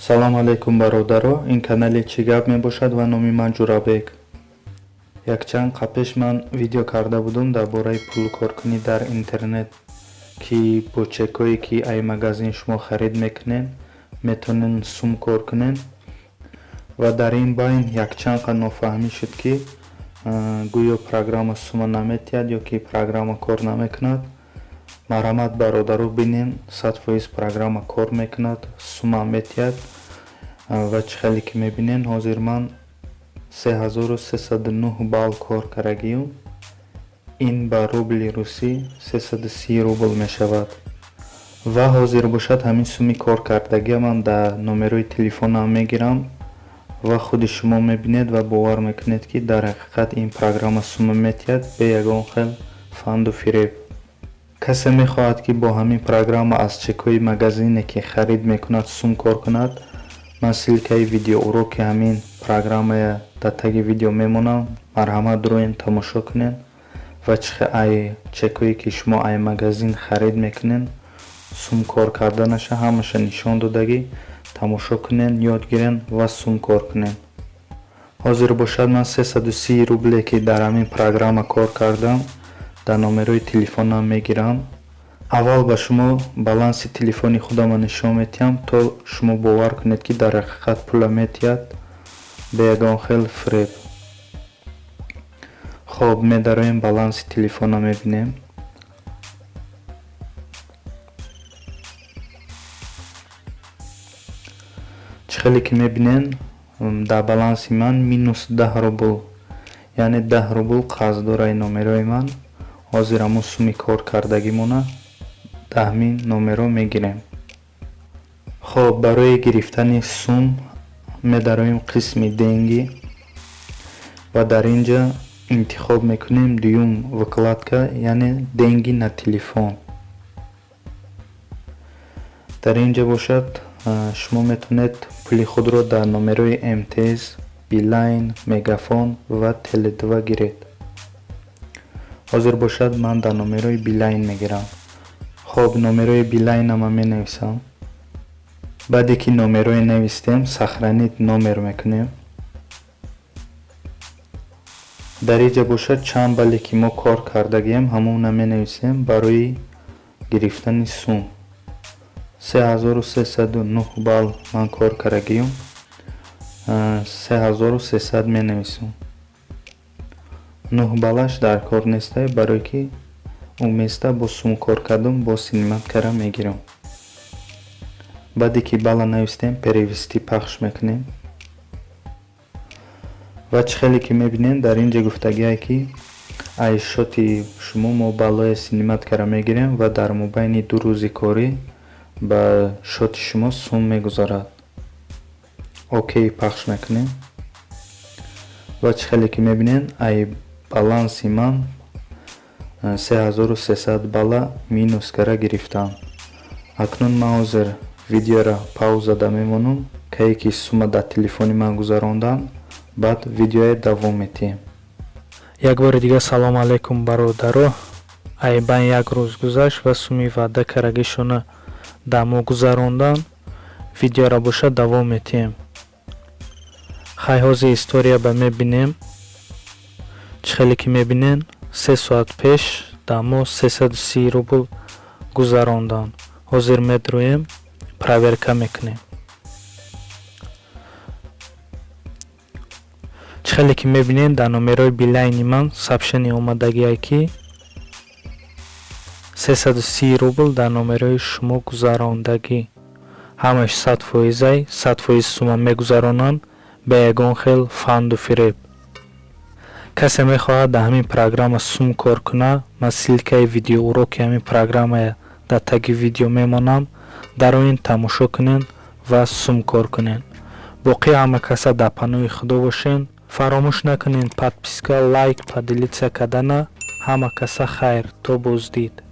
салом алейкум бародаро, ин канали чӣ гап мебошад ва номи ман Ҷурабек. Якчанд қапеш ман видео карда будам дар бораи пулкоркунӣ дар интернет, ки бо чекое ки ай магазин шумо харид мекунед метавонен сум кор кунед ва дар ин байн якчанд нофаҳмӣ шуд ки гӯё программа сума наметиҳад ё ки программа кор намекунад. Марҳамат бародаро, бинем 100% программа кор мекунад, сума метиҳад ва чӣ хеле ки мебинен ҳозир ман 3309 балл кор карагиюм. ин ба рубли русӣ 330 рубл мешавад ва ҳозир бошад ҳамин суми кор кардагия ман дар номерои телефонам мегирам ва худи шумо мебинед ва бовар мекунед ки дар ҳақиқат ин программа сума метиҳад бе ягон хел фанду фиреб. касе мехоҳад ки бо ҳамин программа аз чекои магазине ки харид мекунад сум кор кунад, ман ссилкаи видеоуроки ҳамин программая дар таги видео мемонам. марҳамат дуроен тамошо кунед ва ай чекое ки шумо ай магазин харид мекунед сум кор карданаша ҳамаша нишон додагӣ тамошо кунед, ёд гирен ва сум кор кунед. ҳозир бошад ман 330 рубле ки дар ҳамин программа кор кардам дар номерои телефонам мегирам. аввал ба шумо баланси телефони худама нишон метиҳам, то шумо бовар кунед ки дар ҳақиқат пула метиҳад бе ягон хел фиреб. хоб, медароем баланси телефона мебинем. чӣ хеле ки мебинен дар баланси ман минус 10 рубл, яъне 10 рубл қарз дора ин номерои ман. ҳозир ҳамун суми кор кардагимона дар ҳамин номеро мегирем. хоб, барои гирифтани сум медароем қисми денги ва дар инҷа интихоб мекунем дуюм вкладка, яъне денги на телефон. дар инҷа бошад шумо метавонед пули худро дар номерои МТС, Билайн, Мегафон ва Теле2 гиред. ҳозир бошад ман дар номерои Билайн мегирам. хоб, номерои Билайнама менависам. баъде ки номерое навистем, сохранит номер мекунем. дар инҷа бошад чанд балле ки мо кор кардагием ҳамона менависем барои гирифтани сум. 3309 балл ман кор карагиюм. 3300 менависам. 9 баллаш дар кор нестай, барои ки уместа бо сум кор кардам бо синематкара мегирам. баъде ки балла навистем, перевести пахш мекунем. ва чӣ хеле ки мебинем дар инҷа гуфтагие ки ай шоти шумо мо баллои синематкара мегирем ва дар мобайни 2 рӯзи корӣ ба шоти шумо сум мегузорад. окей пахш мекунем. ва чӣ хеле ки мебинем ай баланси ман 3300 балла минус кара гирифтам. акнун ман ҳозир видеора пауза да мемонам, кае ки сума дар телефони ман гузарондам, баъд видеоя давом метиҳем. як бори дига салом алейкум бародаро. ай байн як рӯз гузашт ва суми ваъда карагишона дар мо гузарондан. видеора боша давом метиҳем. хай ҳозир история ба мебинем. чӣ хеле ки мебинен 3 соат пеш дар мо 330 рубл гузарондан. ҳозир медроем проверка мекунем. чӣ хеле ки мебинем дар номерои Билайни ман сабшани омадагие ки 330 рубл дар номерои шумо гузарондагӣ. ҳамаш 100%ай 100% сума мегузаронанд бе ягон хел фанду фиреб. касе мехоҳад дар ҳамин программа сум кор кунад, ман ссилкаи видеоуроки ҳамин программая дар таги видео мемонам. дар он тамошо кунед ва сум кор кунед. боқи ҳама каса дар паноҳи худо бошед. фаромӯш накунед подписка, лайк, поделиться кардана. ҳама каса хайр. то боздид.